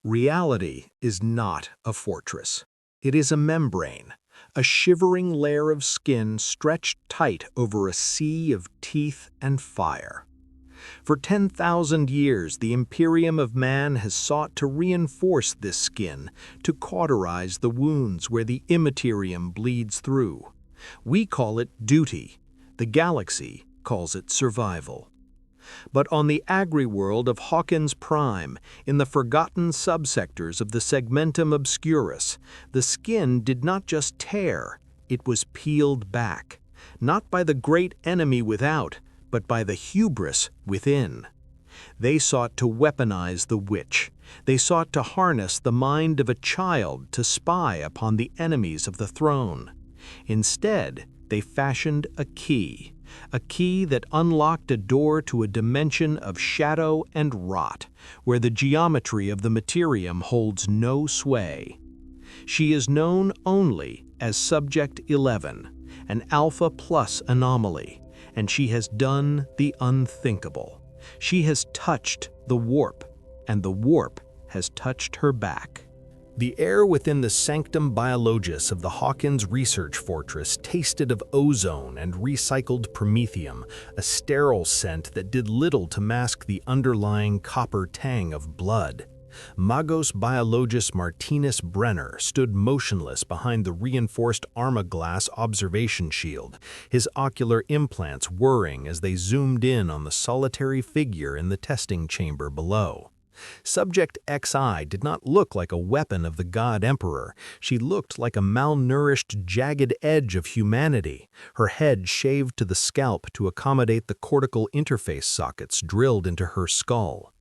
Reality is not a fortress. It is a membrane, a shivering layer of skin stretched tight over a sea of teeth and fire. For 10,000 years, the Imperium of man has sought to reinforce this skin, to cauterize the wounds where the Immaterium bleeds through. We call it duty. The galaxy calls it survival. But on the agri-world of Hawkins Prime, in the forgotten subsectors of the segmentum obscurus, the skin did not just tear, it was peeled back, not by the great enemy without, but by the hubris within. They sought to weaponize the witch. They sought to harness the mind of a child to spy upon the enemies of the throne. Instead, they fashioned a key that unlocked a door to a dimension of shadow and rot, where the geometry of the Immaterium holds no sway. She is known only as Subject 11, an Alpha-Plus anomaly, and she has done the unthinkable. She has touched the warp, and the warp has touched her back. The air within the sanctum biologus of the Hawkins research fortress tasted of ozone and recycled promethium, a sterile scent that did little to mask the underlying copper tang of blood. Magos biologus Martinus Brenner stood motionless behind the reinforced armaglass observation shield, his ocular implants whirring as they zoomed in on the solitary figure in the testing chamber below. Subject XI did not look like a weapon of the God Emperor. She looked like a malnourished, jagged edge of humanity, her head shaved to the scalp to accommodate the cortical interface sockets drilled into her skull.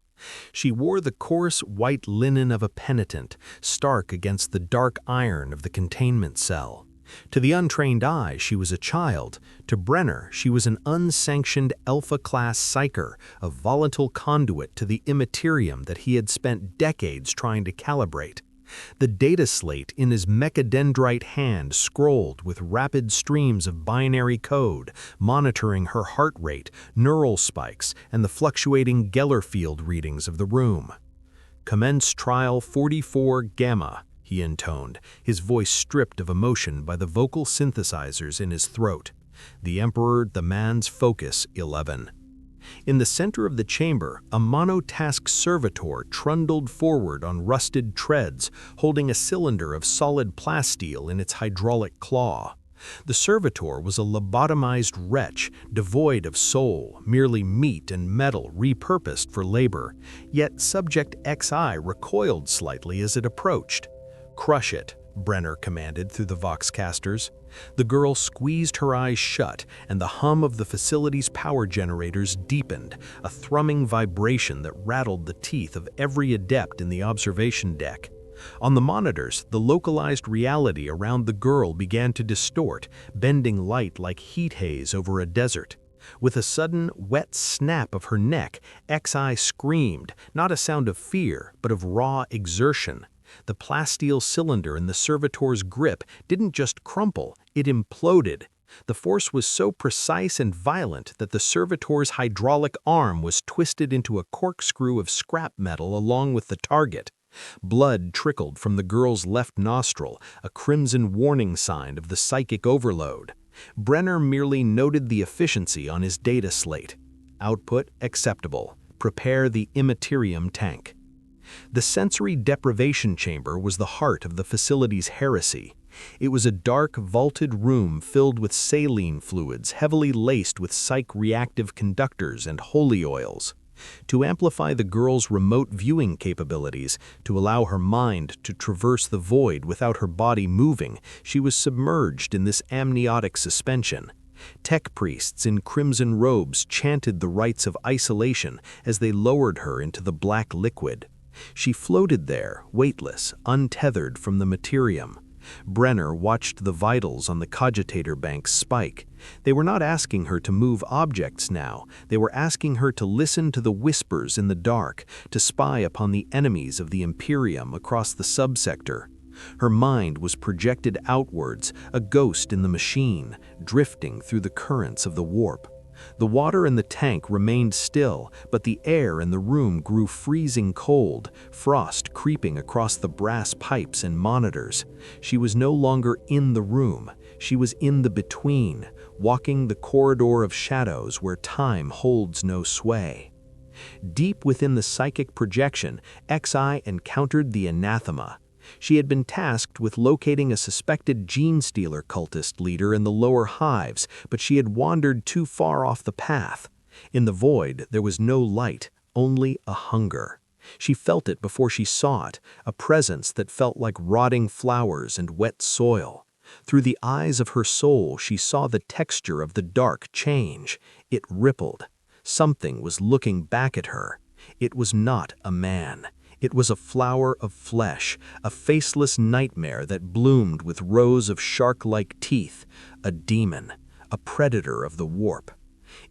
She wore the coarse white linen of a penitent, stark against the dark iron of the containment cell. To the untrained eye, she was a child. To Brenner, she was an unsanctioned Alpha-class Psyker, a volatile conduit to the Immaterium that he had spent decades trying to calibrate. The data slate in his mechadendrite hand scrolled with rapid streams of binary code, monitoring her heart rate, neural spikes, and the fluctuating Geller field readings of the room. "Commence trial 44 Gamma," he intoned, his voice stripped of emotion by the vocal synthesizers in his throat. "The Emperor demands focus, 11. In the center of the chamber, a monotask servitor trundled forward on rusted treads, holding a cylinder of solid plasteel in its hydraulic claw. The servitor was a lobotomized wretch, devoid of soul, merely meat and metal repurposed for labor. Yet Subject XI recoiled slightly as it approached. "Crush it," Brenner commanded through the voxcasters. The girl squeezed her eyes shut, and the hum of the facility's power generators deepened, a thrumming vibration that rattled the teeth of every adept in the observation deck. On the monitors, the localized reality around the girl began to distort, bending light like heat haze over a desert. With a sudden, wet snap of her neck, XI screamed, not a sound of fear, but of raw exertion. The plasteel cylinder in the servitor's grip didn't just crumple, it imploded. The force was so precise and violent that the servitor's hydraulic arm was twisted into a corkscrew of scrap metal along with the target. Blood trickled from the girl's left nostril, a crimson warning sign of the psychic overload. Brenner merely noted the efficiency on his data slate. Output acceptable. Prepare the Immaterium tank. The sensory deprivation chamber was the heart of the facility's heresy. It was a dark, vaulted room filled with saline fluids heavily laced with psych-reactive conductors and holy oils. To amplify the girl's remote viewing capabilities, to allow her mind to traverse the void without her body moving, she was submerged in this amniotic suspension. Tech priests in crimson robes chanted the rites of isolation as they lowered her into the black liquid. She floated there, weightless, untethered from the Immaterium. Brenner watched the vitals on the cogitator bank spike. They were not asking her to move objects now. They were asking her to listen to the whispers in the dark, to spy upon the enemies of the Imperium across the subsector. Her mind was projected outwards, a ghost in the machine, drifting through the currents of the warp. The water in the tank remained still, but the air in the room grew freezing cold, frost creeping across the brass pipes and monitors. She was no longer in the room. She was in the between, walking the corridor of shadows where time holds no sway. Deep within the psychic projection, XI encountered the anathema. She had been tasked with locating a suspected gene-stealer cultist leader in the lower hives, but she had wandered too far off the path. In the void, there was no light, only a hunger. She felt it before she saw it, a presence that felt like rotting flowers and wet soil. Through the eyes of her soul, she saw the texture of the dark change. It rippled. Something was looking back at her. It was not a man. It was a flower of flesh, a faceless nightmare that bloomed with rows of shark-like teeth, a demon, a predator of the warp.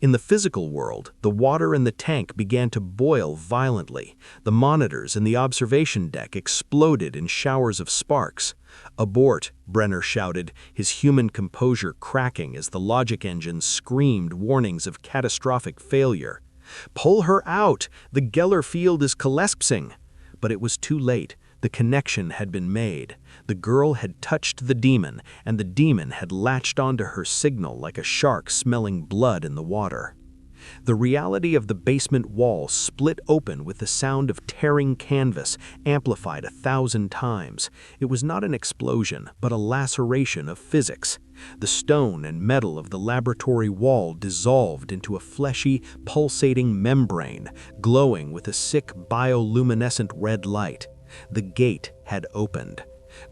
In the physical world, the water in the tank began to boil violently. The monitors in the observation deck exploded in showers of sparks. "Abort," Brenner shouted, his human composure cracking as the logic engine screamed warnings of catastrophic failure. "Pull her out! The Geller field is collapsing!" But it was too late. The connection had been made. The girl had touched the demon, and the demon had latched onto her signal like a shark smelling blood in the water. The reality of the basement wall split open with the sound of tearing canvas, amplified 1,000 times. It was not an explosion, but a laceration of physics. The stone and metal of the laboratory wall dissolved into a fleshy, pulsating membrane, glowing with a sick bioluminescent red light. The gate had opened.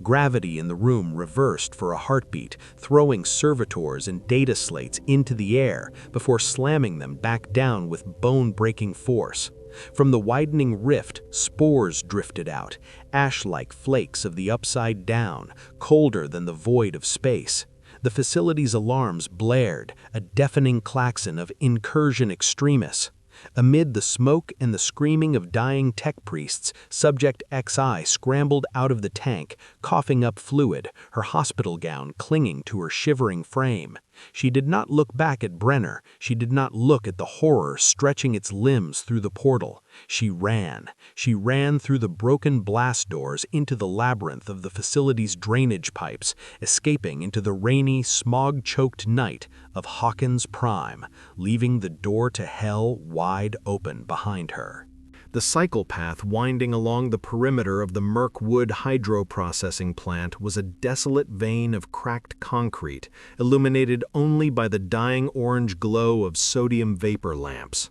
Gravity in the room reversed for a heartbeat, throwing servitors and data slates into the air before slamming them back down with bone-breaking force. From the widening rift, spores drifted out, ash-like flakes of the upside down, colder than the void of space. The facility's alarms blared, a deafening klaxon of Incursion extremists. Amid the smoke and the screaming of dying tech priests, Subject XI scrambled out of the tank, coughing up fluid, her hospital gown clinging to her shivering frame. She did not look back at Brenner. She did not look at the horror stretching its limbs through the portal. She ran. She ran through the broken blast doors into the labyrinth of the facility's drainage pipes, escaping into the rainy, smog-choked night of Hawkins Prime, leaving the door to hell wide open behind her. The cycle path winding along the perimeter of the Mirkwood hydroprocessing plant was a desolate vein of cracked concrete, illuminated only by the dying orange glow of sodium vapor lamps.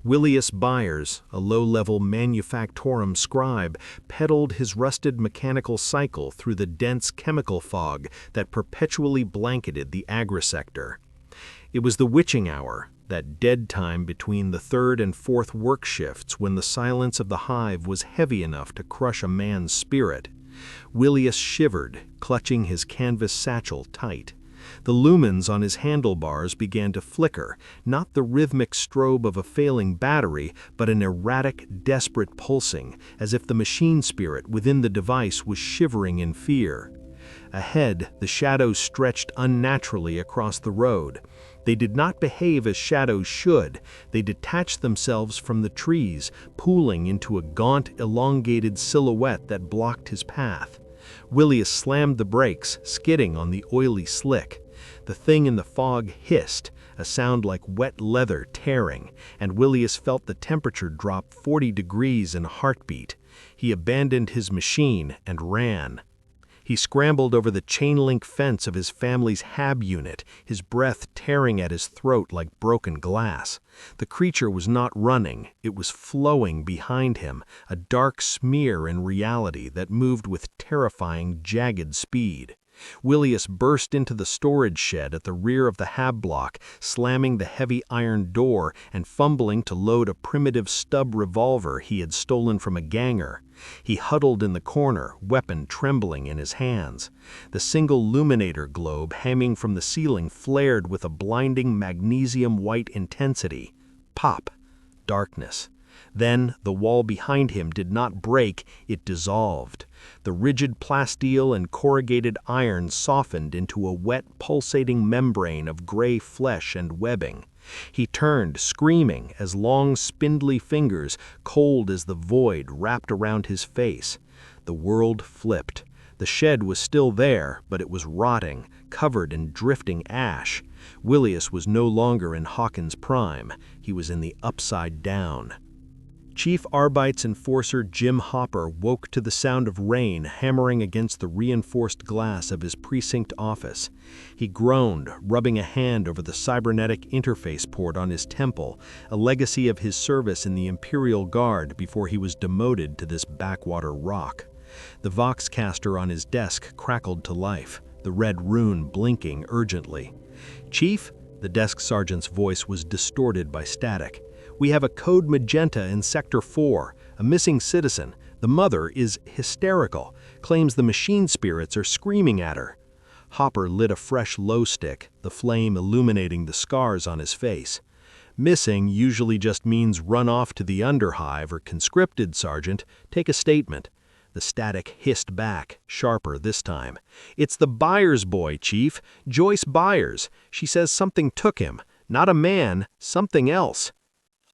Willius Byers, a low-level manufactorum scribe, pedaled his rusted mechanical cycle through the dense chemical fog that perpetually blanketed the agri-sector. It was the witching hour, that dead time between the third and fourth work shifts when the silence of the hive was heavy enough to crush a man's spirit. Willius shivered, clutching his canvas satchel tight. The lumens on his handlebars began to flicker, not the rhythmic strobe of a failing battery, but an erratic, desperate pulsing, as if the machine spirit within the device was shivering in fear. Ahead, the shadows stretched unnaturally across the road. They did not behave as shadows should. They detached themselves from the trees, pooling into a gaunt, elongated silhouette that blocked his path. Willius slammed the brakes, skidding on the oily slick. The thing in the fog hissed, a sound like wet leather tearing, and Willius felt the temperature drop 40 degrees in a heartbeat. He abandoned his machine and ran. He scrambled over the chain-link fence of his family's hab unit, his breath tearing at his throat like broken glass. The creature was not running, it was flowing behind him, a dark smear in reality that moved with terrifying, jagged speed. Willius burst into the storage shed at the rear of the hab block, slamming the heavy iron door and fumbling to load a primitive stub revolver he had stolen from a ganger. He huddled in the corner, weapon trembling in his hands. The single luminator globe hanging from the ceiling flared with a blinding magnesium-white intensity. Pop. Darkness. Then the wall behind him did not break, it dissolved. The rigid plasteel and corrugated iron softened into a wet, pulsating membrane of gray flesh and webbing. He turned, screaming, as long, spindly fingers, cold as the void, wrapped around his face. The world flipped. The shed was still there, but it was rotting, covered in drifting ash. Willius was no longer in Hawkins Prime. He was in the Upside Down. Chief Arbites Enforcer Jim Hopper woke to the sound of rain hammering against the reinforced glass of his precinct office. He groaned, rubbing a hand over the cybernetic interface port on his temple, a legacy of his service in the Imperial Guard before he was demoted to this backwater rock. The Voxcaster on his desk crackled to life, the red rune blinking urgently. "Chief?" The desk sergeant's voice was distorted by static. "We have a code magenta in Sector 4, a missing citizen. The mother is hysterical, claims the machine spirits are screaming at her." Hopper lit a fresh glow stick, the flame illuminating the scars on his face. "Missing usually just means run off to the underhive or conscripted, Sergeant. Take a statement." The static hissed back, sharper this time. "It's the Byers boy, Chief. Joyce Byers. She says something took him. Not a man, something else."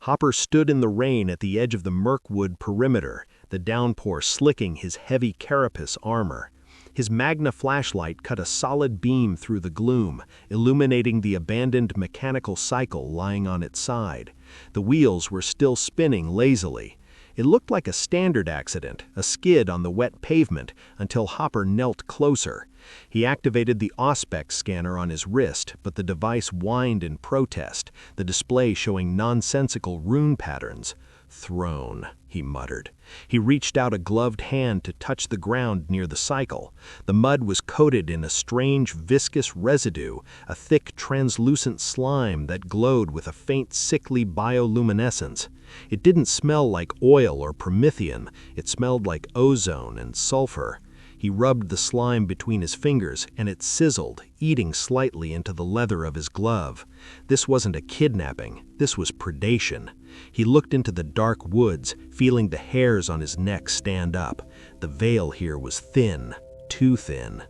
Hopper stood in the rain at the edge of the Mirkwood perimeter, the downpour slicking his heavy carapace armor. His Magna flashlight cut a solid beam through the gloom, illuminating the abandoned mechanical cycle lying on its side. The wheels were still spinning lazily. It looked like a standard accident, a skid on the wet pavement, until Hopper knelt closer. He activated the Auspex scanner on his wrist, but the device whined in protest, the display showing nonsensical rune patterns. "Throne," he muttered. He reached out a gloved hand to touch the ground near the cycle. The mud was coated in a strange viscous residue, a thick translucent slime that glowed with a faint sickly bioluminescence. It didn't smell like oil or promethium, it smelled like ozone and sulfur. He rubbed the slime between his fingers, and it sizzled, eating slightly into the leather of his glove. This wasn't a kidnapping, this was predation. He looked into the dark woods, feeling the hairs on his neck stand up. The veil here was thin, too thin.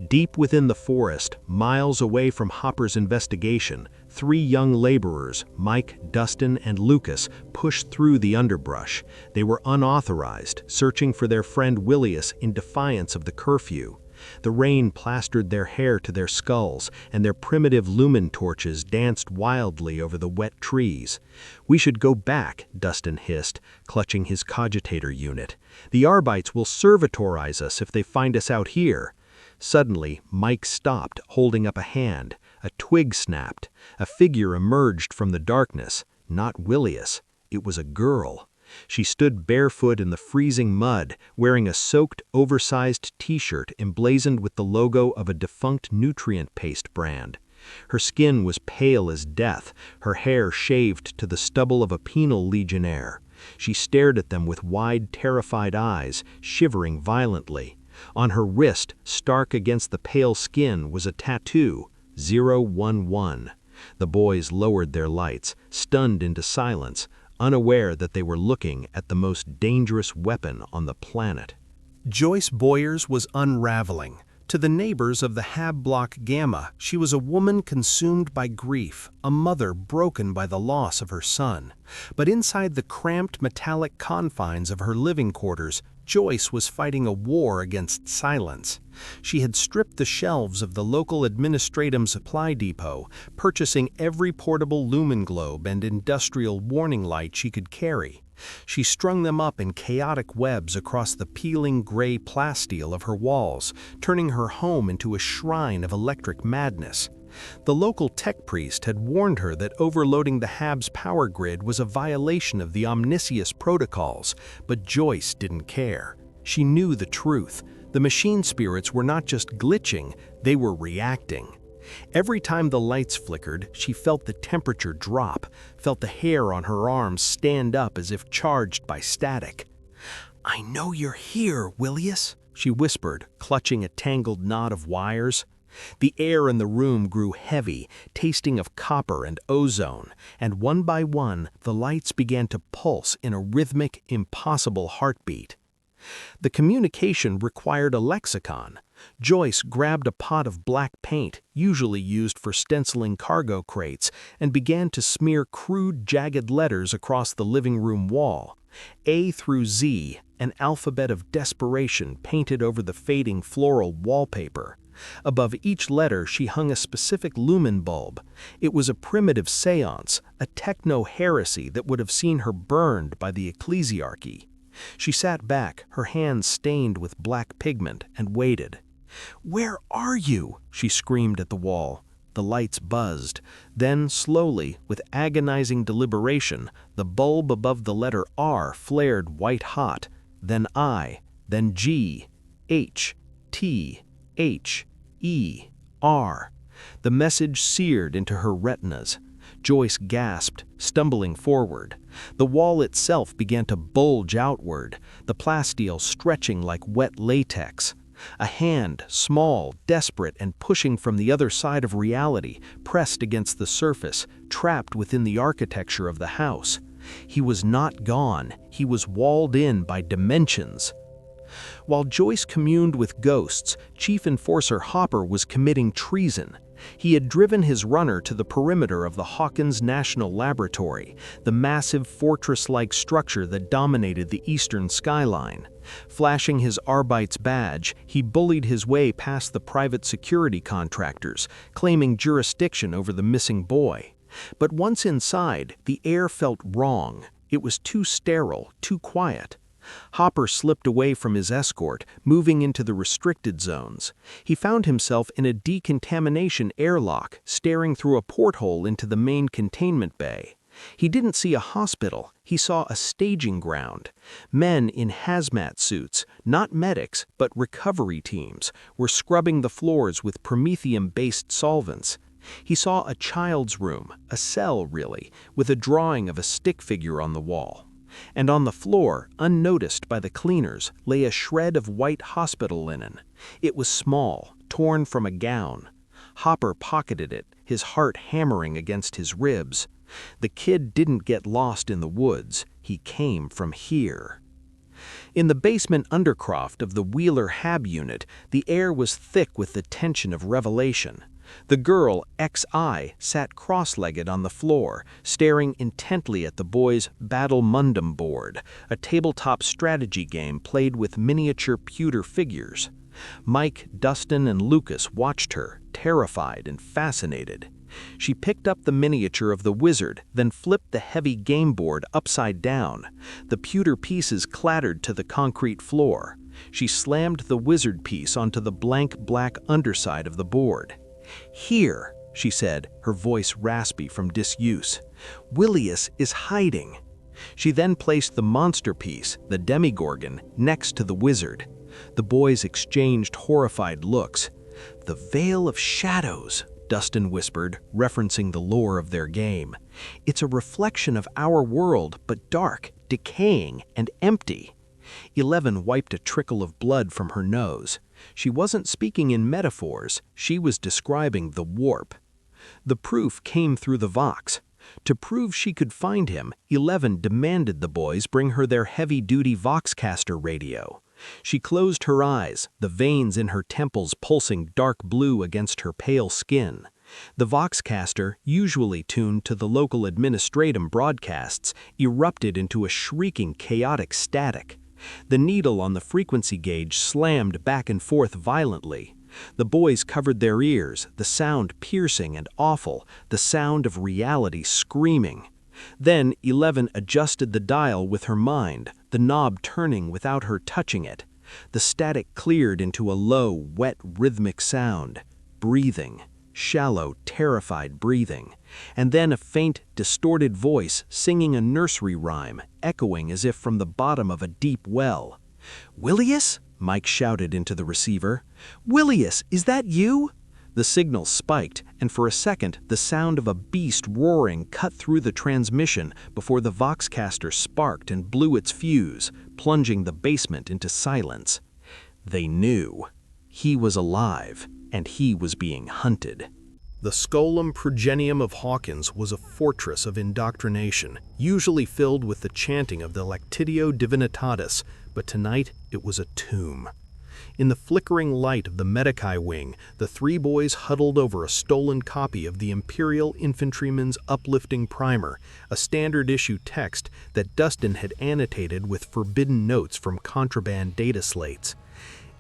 Deep within the forest, miles away from Hopper's investigation, 3 young laborers, Mike, Dustin, and Lucas, pushed through the underbrush. They were unauthorized, searching for their friend Willius in defiance of the curfew. The rain plastered their hair to their skulls, and their primitive lumen torches danced wildly over the wet trees. "We should go back," Dustin hissed, clutching his cogitator unit. "The Arbites will servitorize us if they find us out here." Suddenly, Mike stopped, holding up a hand. A twig snapped. A figure emerged from the darkness. Not Willius. It was a girl. She stood barefoot in the freezing mud, wearing a soaked, oversized t-shirt emblazoned with the logo of a defunct nutrient paste brand. Her skin was pale as death, her hair shaved to the stubble of a penal legionnaire. She stared at them with wide, terrified eyes, shivering violently. On her wrist, stark against the pale skin, was a tattoo, 011. The boys lowered their lights, stunned into silence, unaware that they were looking at the most dangerous weapon on the planet. Joyce Boyers was unraveling. To the neighbors of the Hab Block Gamma, she was a woman consumed by grief, a mother broken by the loss of her son. But inside the cramped metallic confines of her living quarters, Joyce was fighting a war against silence. She had stripped the shelves of the local administratum supply depot, purchasing every portable lumen globe and industrial warning light she could carry. She strung them up in chaotic webs across the peeling gray plasteel of her walls, turning her home into a shrine of electric madness. The local tech priest had warned her that overloading the Hab's power grid was a violation of the Omniscience protocols, but Joyce didn't care. She knew the truth. The machine spirits were not just glitching, they were reacting. Every time the lights flickered, she felt the temperature drop, felt the hair on her arms stand up as if charged by static. "I know you're here, Willius," she whispered, clutching a tangled knot of wires. The air in the room grew heavy, tasting of copper and ozone, and one by one, the lights began to pulse in a rhythmic, impossible heartbeat. The communication required a lexicon. Joyce grabbed a pot of black paint, usually used for stenciling cargo crates, and began to smear crude, jagged letters across the living room wall. A through Z, an alphabet of desperation painted over the fading floral wallpaper. Above each letter she hung a specific lumen bulb. It was a primitive seance, a techno-heresy that would have seen her burned by the ecclesiarchy. She sat back, her hands stained with black pigment, and waited. "Where are you?" she screamed at the wall. The lights buzzed. Then, slowly, with agonizing deliberation, the bulb above the letter R flared white-hot, then I, then G, H, T, H, E, R. The message seared into her retinas. Joyce gasped, stumbling forward. The wall itself began to bulge outward, the plasteel stretching like wet latex. A hand, small, desperate, and pushing from the other side of reality, pressed against the surface, trapped within the architecture of the house. He was not gone, he was walled in by dimensions. While Joyce communed with ghosts, Chief Enforcer Hopper was committing treason. He had driven his runner to the perimeter of the Hawkins National Laboratory, the massive fortress-like structure that dominated the eastern skyline. Flashing his Arbites badge, he bullied his way past the private security contractors, claiming jurisdiction over the missing boy. But once inside, the air felt wrong. It was too sterile, too quiet. Hopper slipped away from his escort, moving into the restricted zones. He found himself in a decontamination airlock, staring through a porthole into the main containment bay. He didn't see a hospital, he saw a staging ground. Men in hazmat suits, not medics, but recovery teams, were scrubbing the floors with promethium-based solvents. He saw a child's room, a cell really, with a drawing of a stick figure on the wall. And on the floor, unnoticed by the cleaners, lay a shred of white hospital linen. It was small, torn from a gown. Hopper pocketed it, his heart hammering against his ribs. The kid didn't get lost in the woods. He came from here. In the basement undercroft of the Wheeler Hab unit, the air was thick with the tension of revelation. The girl, XI, sat cross-legged on the floor, staring intently at the boy's Battle Mundum board, a tabletop strategy game played with miniature pewter figures. Mike, Dustin, and Lucas watched her, terrified and fascinated. She picked up the miniature of the wizard, then flipped the heavy game board upside down. The pewter pieces clattered to the concrete floor. She slammed the wizard piece onto the blank black underside of the board. "Here," she said, her voice raspy from disuse. "Willius is hiding." She then placed the monster piece, the Demigorgon, next to the wizard. The boys exchanged horrified looks. "The Veil of Shadows," Dustin whispered, referencing the lore of their game. "It's a reflection of our world, but dark, decaying, and empty." 11 wiped a trickle of blood from her nose. She wasn't speaking in metaphors, she was describing the warp. The proof came through the Vox. To prove she could find him, 11 demanded the boys bring her their heavy-duty Voxcaster radio. She closed her eyes, the veins in her temples pulsing dark blue against her pale skin. The Voxcaster, usually tuned to the local administratum broadcasts, erupted into a shrieking, chaotic static. The needle on the frequency gauge slammed back and forth violently. The boys covered their ears, the sound piercing and awful, the sound of reality screaming. Then 11 adjusted the dial with her mind, the knob turning without her touching it. The static cleared into a low, wet, rhythmic sound. Breathing. Shallow, terrified breathing. And then a faint, distorted voice singing a nursery rhyme, echoing as if from the bottom of a deep well. "Willius?" Mike shouted into the receiver. "Willius, is that you?" The signal spiked, and for a second the sound of a beast roaring cut through the transmission before the Voxcaster sparked and blew its fuse, plunging the basement into silence. They knew. He was alive, and he was being hunted. The Scolum Progenium of Hawkins was a fortress of indoctrination, usually filled with the chanting of the Lactitio Divinitatis, but tonight it was a tomb. In the flickering light of the Medici wing, the three boys huddled over a stolen copy of the Imperial Infantryman's Uplifting Primer, a standard-issue text that Dustin had annotated with forbidden notes from contraband data slates.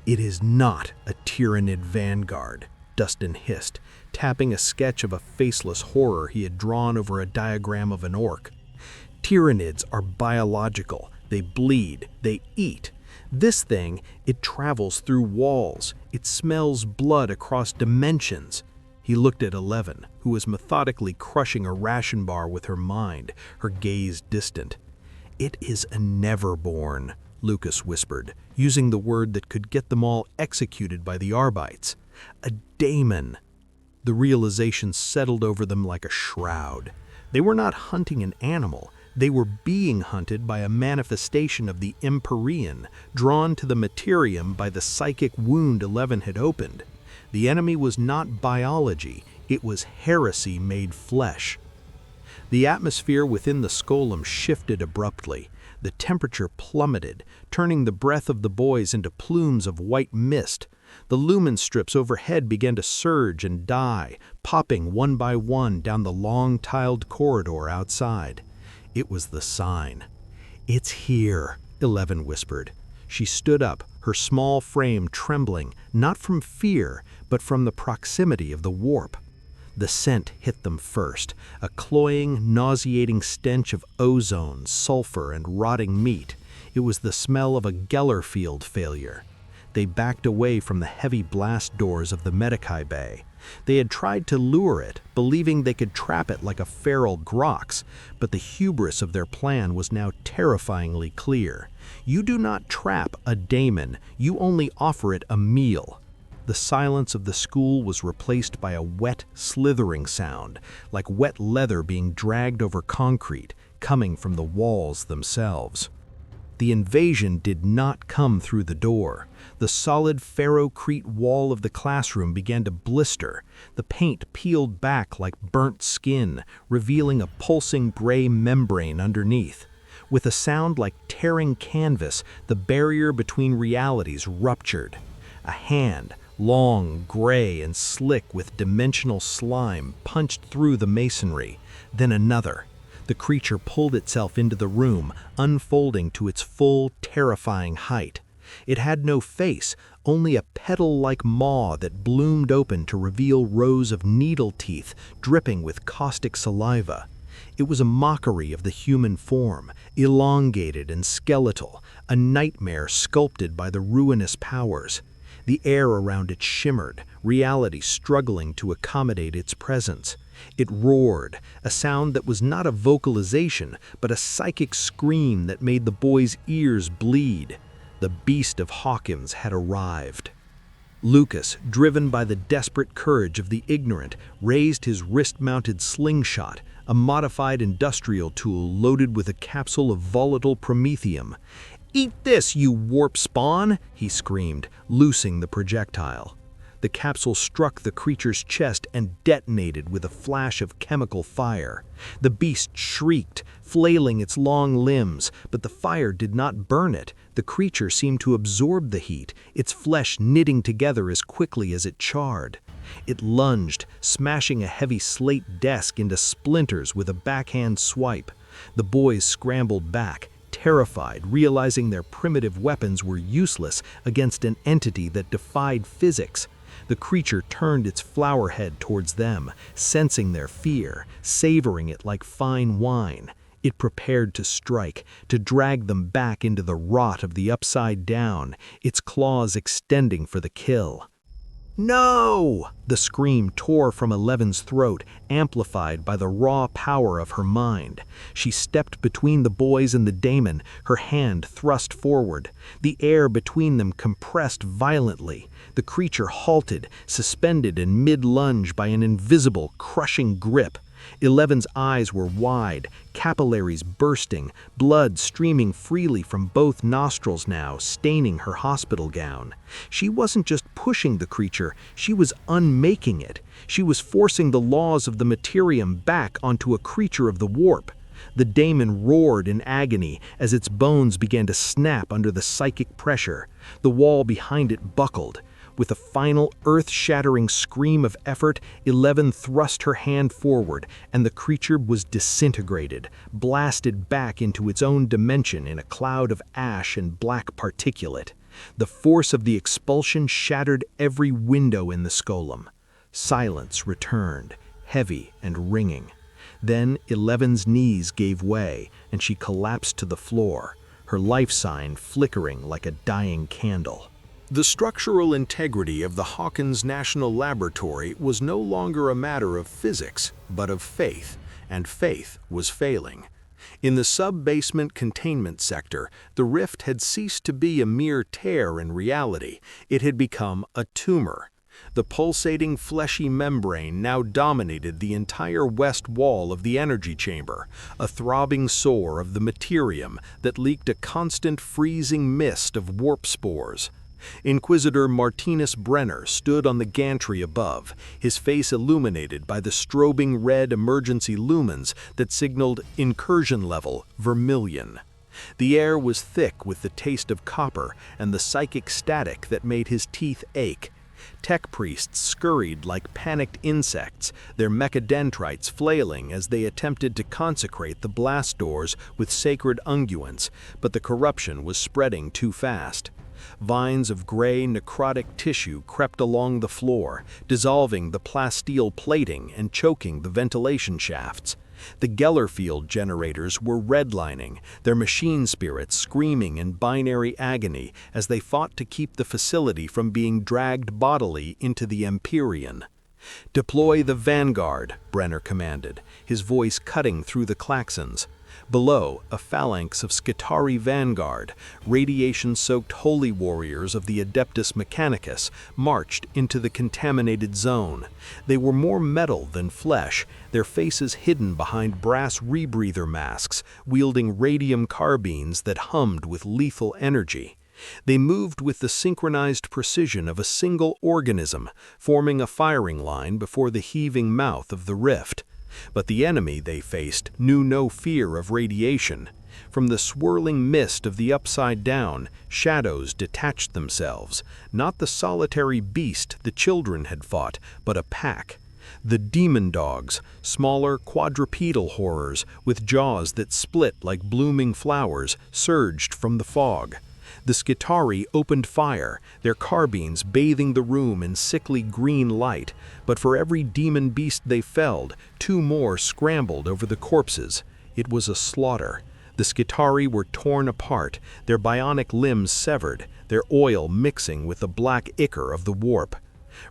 "It is not a Tyranid vanguard," Dustin hissed, tapping a sketch of a faceless horror he had drawn over a diagram of an orc. "Tyranids are biological. They bleed. They eat. This thing, it travels through walls. It smells blood across dimensions." He looked at 11, who was methodically crushing a ration bar with her mind, her gaze distant. "It is a neverborn," Lucas whispered, using the word that could get them all executed by the Arbites. "A daemon." The realization settled over them like a shroud. They were not hunting an animal. They were being hunted by a manifestation of the Empyrean, drawn to the Immaterium by the psychic wound 11 had opened. The enemy was not biology, it was heresy made flesh. The atmosphere within the scolum shifted abruptly. The temperature plummeted, turning the breath of the boys into plumes of white mist. The lumen strips overhead began to surge and die, popping one by one down the long tiled corridor outside. It was the sign. "It's here," 11 whispered. She stood up, her small frame trembling, not from fear, but from the proximity of the warp. The scent hit them first, a cloying, nauseating stench of ozone, sulfur, and rotting meat. It was the smell of a Geller field failure. They backed away from the heavy blast doors of the Medici Bay. They had tried to lure it, believing they could trap it like a feral grox, but the hubris of their plan was now terrifyingly clear. You do not trap a daemon, you only offer it a meal. The silence of the school was replaced by a wet, slithering sound, like wet leather being dragged over concrete, coming from the walls themselves. The invasion did not come through the door. The solid ferrocrete wall of the classroom began to blister. The paint peeled back like burnt skin, revealing a pulsing gray membrane underneath. With a sound like tearing canvas, the barrier between realities ruptured. A hand, long, gray, and slick with dimensional slime, punched through the masonry. Then another. The creature pulled itself into the room, unfolding to its full, terrifying height. It had no face, only a petal-like maw that bloomed open to reveal rows of needle teeth dripping with caustic saliva. It was a mockery of the human form, elongated and skeletal, a nightmare sculpted by the ruinous powers. The air around it shimmered, reality struggling to accommodate its presence. It roared, a sound that was not a vocalization, but a psychic scream that made the boys' ears bleed. The beast of Hawkins had arrived. Lucas, driven by the desperate courage of the ignorant, raised his wrist-mounted slingshot, a modified industrial tool loaded with a capsule of volatile promethium. "Eat this, you warp spawn!" he screamed, loosing the projectile. The capsule struck the creature's chest and detonated with a flash of chemical fire. The beast shrieked, flailing its long limbs, but the fire did not burn it. The creature seemed to absorb the heat, its flesh knitting together as quickly as it charred. It lunged, smashing a heavy slate desk into splinters with a backhand swipe. The boys scrambled back, terrified, realizing their primitive weapons were useless against an entity that defied physics. The creature turned its flower head towards them, sensing their fear, savoring it like fine wine. It prepared to strike, to drag them back into the rot of the Upside Down, its claws extending for the kill. "No!" The scream tore from 11's throat, amplified by the raw power of her mind. She stepped between the boys and the daemon, her hand thrust forward. The air between them compressed violently. The creature halted, suspended in mid-lunge by an invisible, crushing grip. 11's eyes were wide, capillaries bursting, blood streaming freely from both nostrils now, staining her hospital gown. She wasn't just pushing the creature, she was unmaking it. She was forcing the laws of the Immaterium back onto a creature of the warp. The daemon roared in agony as its bones began to snap under the psychic pressure. The wall behind it buckled. With a final earth-shattering scream of effort, 11 thrust her hand forward, and the creature was disintegrated, blasted back into its own dimension in a cloud of ash and black particulate. The force of the expulsion shattered every window in the scolum. Silence returned, heavy and ringing. Then 11's knees gave way, and she collapsed to the floor, her life sign flickering like a dying candle. The structural integrity of the Hawkins National Laboratory was no longer a matter of physics, but of faith, and faith was failing. In the sub-basement containment sector, the rift had ceased to be a mere tear in reality. It had become a tumor. The pulsating fleshy membrane now dominated the entire west wall of the energy chamber, a throbbing sore of the Immaterium that leaked a constant freezing mist of warp spores. Inquisitor Martinus Brenner stood on the gantry above, his face illuminated by the strobing red emergency lumens that signaled Incursion level vermilion. The air was thick with the taste of copper and the psychic static that made his teeth ache. Tech priests scurried like panicked insects, their mechadendrites flailing as they attempted to consecrate the blast doors with sacred unguents, but the corruption was spreading too fast. Vines of gray necrotic tissue crept along the floor, dissolving the plasteel plating and choking the ventilation shafts. The Gellerfield generators were redlining, their machine spirits screaming in binary agony as they fought to keep the facility from being dragged bodily into the Empyrean. "Deploy the vanguard," Brenner commanded, his voice cutting through the klaxons. Below, a phalanx of Skitarii vanguard, radiation-soaked holy warriors of the Adeptus Mechanicus, marched into the contaminated zone. They were more metal than flesh, their faces hidden behind brass rebreather masks, wielding radium carbines that hummed with lethal energy. They moved with the synchronized precision of a single organism, forming a firing line before the heaving mouth of the rift. But the enemy they faced knew no fear of radiation. From the swirling mist of the Upside Down, shadows detached themselves, not the solitary beast the children had fought, but a pack. The demon dogs, smaller quadrupedal horrors with jaws that split like blooming flowers, surged from the fog. The Skitarii opened fire, their carbines bathing the room in sickly green light, but for every demon beast they felled, 2 more scrambled over the corpses. It was a slaughter. The Skitarii were torn apart, their bionic limbs severed, their oil mixing with the black ichor of the warp.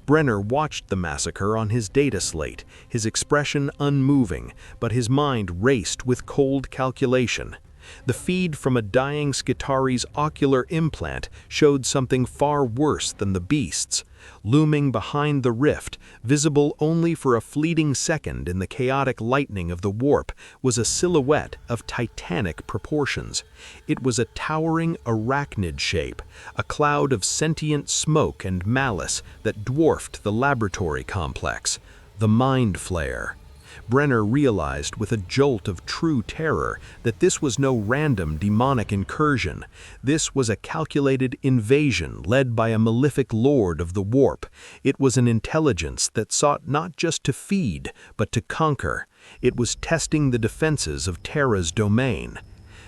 Brenner watched the massacre on his data slate, his expression unmoving, but his mind raced with cold calculation. The feed from a dying Skitarii's ocular implant showed something far worse than the beasts. Looming behind the rift, visible only for a fleeting second in the chaotic lightning of the warp, was a silhouette of titanic proportions. It was a towering arachnid shape, a cloud of sentient smoke and malice that dwarfed the laboratory complex, the Mind Flayer. Brenner realized with a jolt of true terror that this was no random demonic incursion. This was a calculated invasion led by a malefic lord of the warp. It was an intelligence that sought not just to feed, but to conquer. It was testing the defenses of Terra's domain.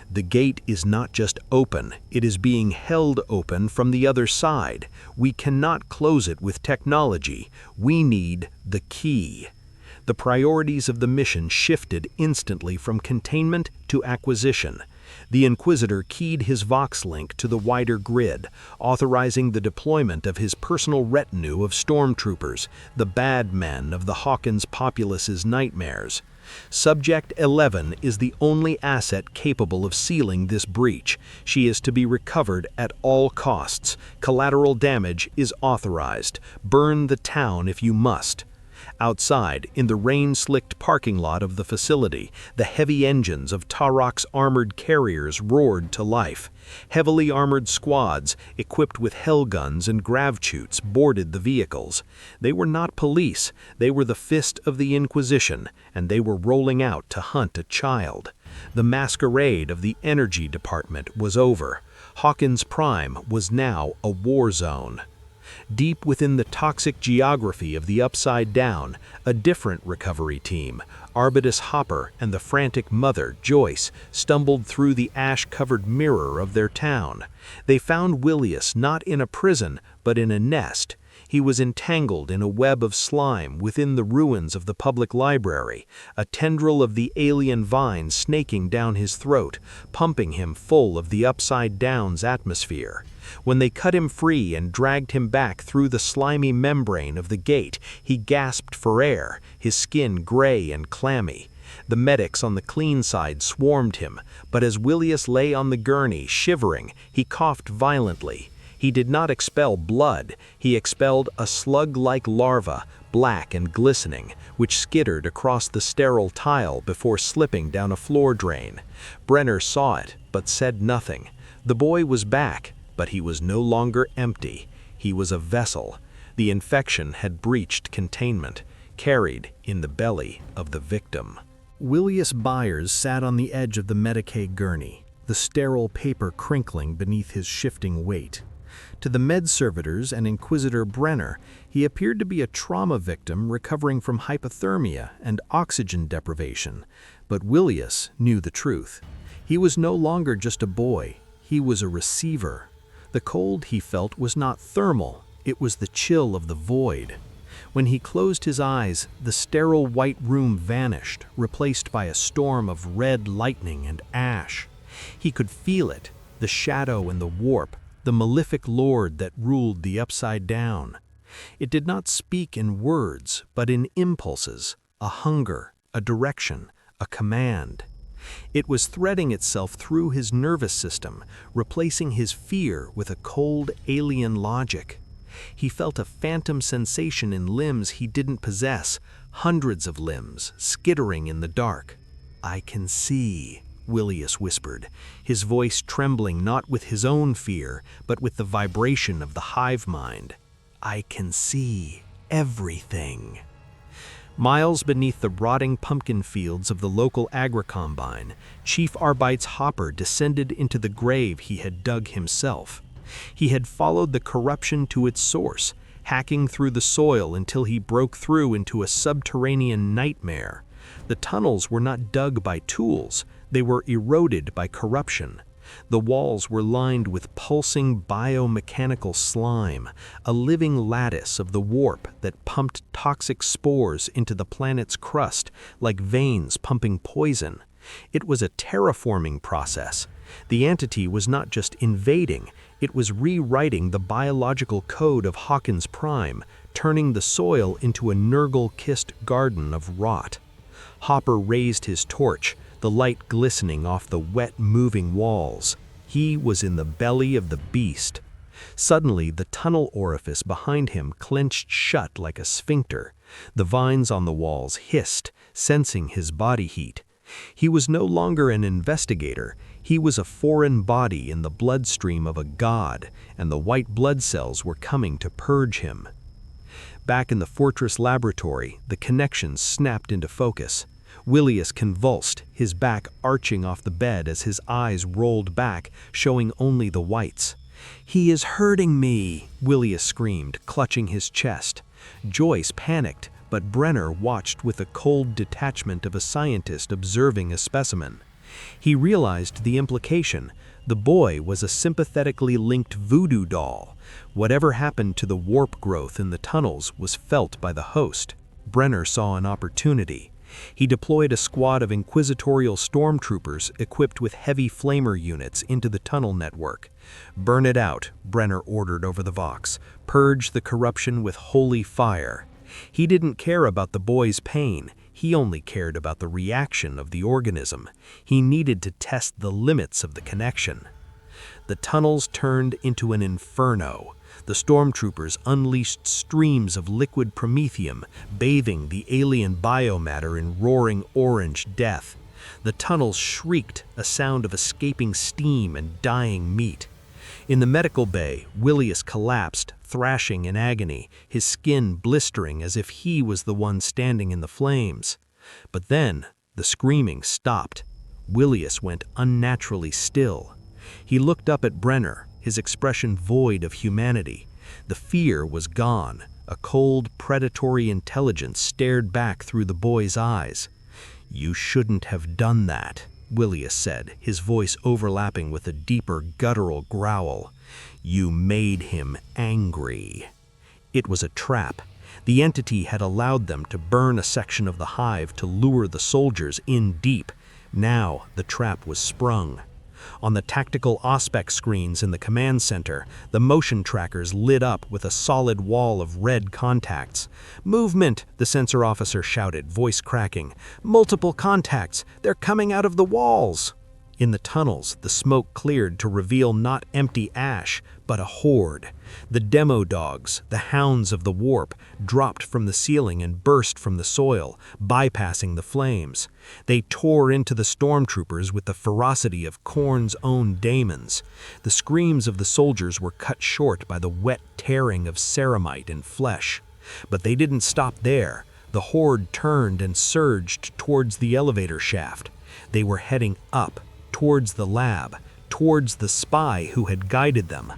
The gate is not just open, it is being held open from the other side. We cannot close it with technology. We need the key. The priorities of the mission shifted instantly from containment to acquisition. The Inquisitor keyed his Vox link to the wider grid, authorizing the deployment of his personal retinue of stormtroopers, the bad men of the Hawkins populace's nightmares. Subject 11 is the only asset capable of sealing this breach. She is to be recovered at all costs. Collateral damage is authorized. Burn the town if you must. Outside, in the rain-slicked parking lot of the facility, the heavy engines of Tarok's armored carriers roared to life. Heavily armored squads, equipped with hellguns and gravchutes, boarded the vehicles. They were not police, they were the fist of the Inquisition, and they were rolling out to hunt a child. The masquerade of the energy department was over. Hawkins Prime was now a war zone. Deep within the toxic geography of the Upside Down, a different recovery team, Arbites Hopper and the frantic mother, Joyce, stumbled through the ash-covered mirror of their town. They found Willius not in a prison, but in a nest. He was entangled in a web of slime within the ruins of the public library, a tendril of the alien vine snaking down his throat, pumping him full of the Upside Down's atmosphere. When they cut him free and dragged him back through the slimy membrane of the gate, he gasped for air, his skin gray and clammy. The medics on the clean side swarmed him, but as Willius lay on the gurney, shivering, he coughed violently. He did not expel blood, he expelled a slug-like larva, black and glistening, which skittered across the sterile tile before slipping down a floor drain. Brenner saw it, but said nothing. The boy was back, but he was no longer empty. He was a vessel. The infection had breached containment, carried in the belly of the victim. Willius Byers sat on the edge of the Medicaid gurney, the sterile paper crinkling beneath his shifting weight. To the med-servitors and Inquisitor Brenner, he appeared to be a trauma victim recovering from hypothermia and oxygen deprivation. But Willius knew the truth. He was no longer just a boy, he was a receiver. The cold he felt was not thermal, it was the chill of the void. When he closed his eyes, the sterile white room vanished, replaced by a storm of red lightning and ash. He could feel it, the shadow and the warp, the malefic lord that ruled the Upside Down. It did not speak in words, but in impulses, a hunger, a direction, a command. It was threading itself through his nervous system, replacing his fear with a cold alien logic. He felt a phantom sensation in limbs he didn't possess, hundreds of limbs, skittering in the dark. "I can see," Willius whispered, his voice trembling not with his own fear, but with the vibration of the hive mind. "I can see everything." Miles beneath the rotting pumpkin fields of the local agri-combine, Chief Arbites Hopper descended into the grave he had dug himself. He had followed the corruption to its source, hacking through the soil until he broke through into a subterranean nightmare. The tunnels were not dug by tools, they were eroded by corruption. The walls were lined with pulsing biomechanical slime, a living lattice of the warp that pumped toxic spores into the planet's crust like veins pumping poison. It was a terraforming process. The entity was not just invading, it was rewriting the biological code of Hawkins Prime, turning the soil into a Nurgle-kissed garden of rot. Hopper raised his torch, the light glistening off the wet, moving walls. He was in the belly of the beast. Suddenly, the tunnel orifice behind him clenched shut like a sphincter. The vines on the walls hissed, sensing his body heat. He was no longer an investigator. He was a foreign body in the bloodstream of a god, and the white blood cells were coming to purge him. Back in the fortress laboratory, the connections snapped into focus. Willius convulsed, his back arching off the bed as his eyes rolled back, showing only the whites. "He is hurting me," Willius screamed, clutching his chest. Joyce panicked, but Brenner watched with the cold detachment of a scientist observing a specimen. He realized the implication. The boy was a sympathetically linked voodoo doll. Whatever happened to the warp growth in the tunnels was felt by the host. Brenner saw an opportunity. He deployed a squad of inquisitorial stormtroopers equipped with heavy flamer units into the tunnel network. "Burn it out," Brenner ordered over the Vox. "Purge the corruption with holy fire." He didn't care about the boy's pain. He only cared about the reaction of the organism. He needed to test the limits of the connection. The tunnels turned into an inferno. The stormtroopers unleashed streams of liquid promethium, bathing the alien biomatter in roaring orange death. The tunnels shrieked, a sound of escaping steam and dying meat. In the medical bay, Willius collapsed, thrashing in agony, his skin blistering as if he was the one standing in the flames. But then, the screaming stopped. Willius went unnaturally still. He looked up at Brenner, his expression void of humanity. The fear was gone. A cold, predatory intelligence stared back through the boy's eyes. "You shouldn't have done that," Willius said, his voice overlapping with a deeper guttural growl. "You made him angry." It was a trap. The entity had allowed them to burn a section of the hive to lure the soldiers in deep. Now the trap was sprung. On the tactical aspect screens in the command center, the motion trackers lit up with a solid wall of red contacts. "Movement!" the sensor officer shouted, voice cracking. "Multiple contacts! They're coming out of the walls!" In the tunnels, the smoke cleared to reveal not empty ash, but a horde. The demo dogs, the hounds of the warp, dropped from the ceiling and burst from the soil, bypassing the flames. They tore into the stormtroopers with the ferocity of Khorne's own Daemons. The screams of the soldiers were cut short by the wet tearing of ceramite and flesh. But they didn't stop there. The horde turned and surged towards the elevator shaft. They were heading up, towards the lab, towards the spy who had guided them.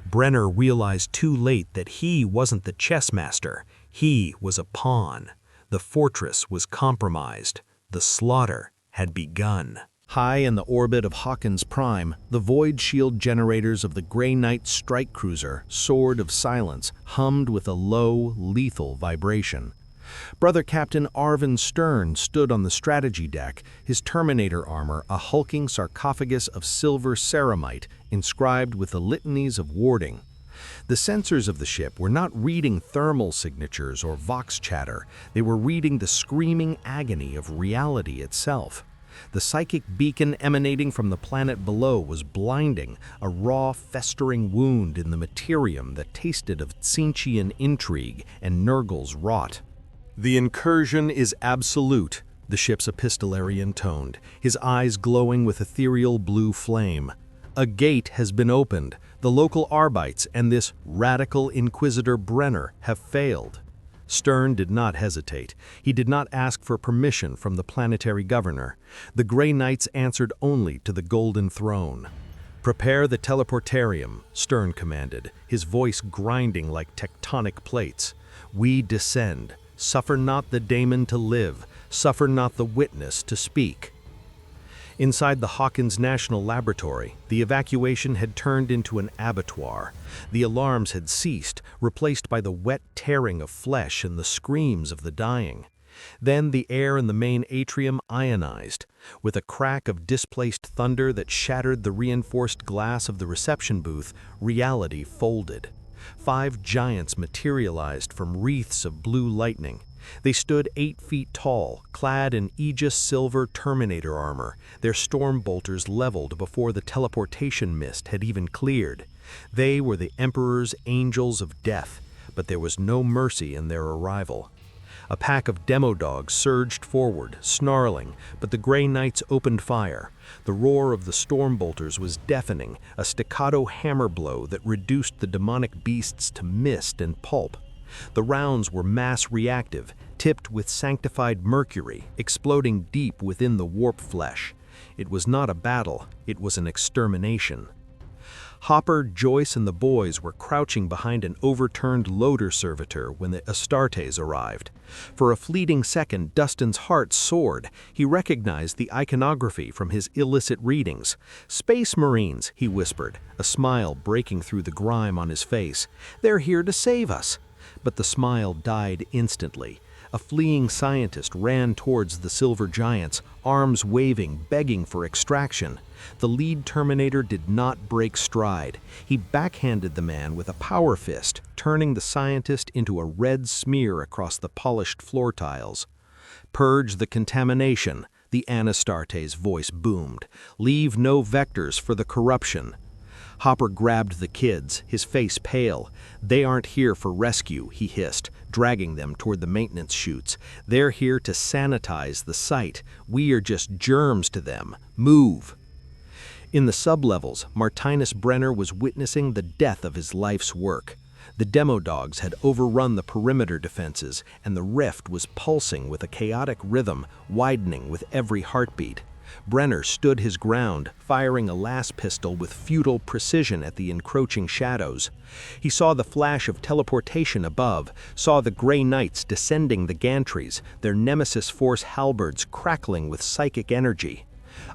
Brenner realized too late that he wasn't the chess master. He was a pawn. The fortress was compromised. The slaughter had begun. High in the orbit of Hawkins Prime, the void shield generators of the Grey Knight strike cruiser, Sword of Silence, hummed with a low, lethal vibration. Brother Captain Arvin Stern stood on the strategy deck, his Terminator armor a hulking sarcophagus of silver ceramite inscribed with the litanies of warding. The sensors of the ship were not reading thermal signatures or vox chatter, they were reading the screaming agony of reality itself. The psychic beacon emanating from the planet below was blinding, a raw, festering wound in the Immaterium that tasted of Tzeentchian intrigue and Nurgle's rot. "The incursion is absolute," the ship's epistolary intoned, his eyes glowing with ethereal blue flame. "A gate has been opened. The local Arbites and this radical Inquisitor Brenner have failed." Stern did not hesitate. He did not ask for permission from the planetary governor. The Grey Knights answered only to the Golden Throne. "Prepare the teleportarium," Stern commanded, his voice grinding like tectonic plates. "We descend. Suffer not the daemon to live. Suffer not the witness to speak." Inside the Hawkins National Laboratory, the evacuation had turned into an abattoir. The alarms had ceased, replaced by the wet tearing of flesh and the screams of the dying. Then the air in the main atrium ionized. With a crack of displaced thunder that shattered the reinforced glass of the reception booth, reality folded. 5 giants materialized from wreaths of blue lightning. They stood 8 feet tall, clad in Aegis silver Terminator armor, their storm bolters leveled before the teleportation mist had even cleared. They were the Emperor's angels of death, but there was no mercy in their arrival. A pack of demo dogs surged forward, snarling, but the Grey Knights opened fire. The roar of the storm bolters was deafening, a staccato hammer blow that reduced the demonic beasts to mist and pulp. The rounds were mass reactive, tipped with sanctified mercury, exploding deep within the warp flesh. It was not a battle, it was an extermination. Hopper, Joyce, and the boys were crouching behind an overturned loader servitor when the Astartes arrived. For a fleeting second, Dustin's heart soared. He recognized the iconography from his illicit readings. "Space Marines," he whispered, a smile breaking through the grime on his face. "They're here to save us." But the smile died instantly. A fleeing scientist ran towards the silver giants, arms waving, begging for extraction. The lead Terminator did not break stride. He backhanded the man with a power fist, turning the scientist into a red smear across the polished floor tiles. "Purge the contamination," the Astartes voice boomed. "Leave no vectors for the corruption." Hopper grabbed the kids, his face pale. "They aren't here for rescue," he hissed, dragging them toward the maintenance chutes. "They're here to sanitize the site. We are just germs to them. Move!" In the sublevels, Martinus Brenner was witnessing the death of his life's work. The demo dogs had overrun the perimeter defenses, and the rift was pulsing with a chaotic rhythm, widening with every heartbeat. Brenner stood his ground, firing a last pistol with futile precision at the encroaching shadows. He saw the flash of teleportation above, saw the Grey Knights descending the gantries, their nemesis force halberds crackling with psychic energy.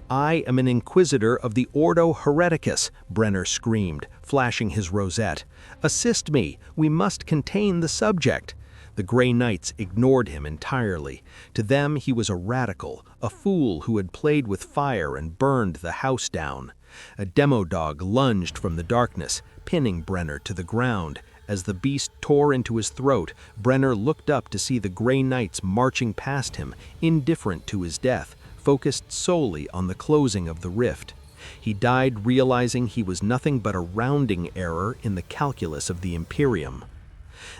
"I am an Inquisitor of the Ordo Hereticus," Brenner screamed, flashing his rosette. "Assist me, we must contain the subject." The Grey Knights ignored him entirely. To them he was a radical, a fool who had played with fire and burned the house down. A demo dog lunged from the darkness, pinning Brenner to the ground. As the beast tore into his throat, Brenner looked up to see the Grey Knights marching past him, indifferent to his death, focused solely on the closing of the rift. He died realizing he was nothing but a rounding error in the calculus of the Imperium.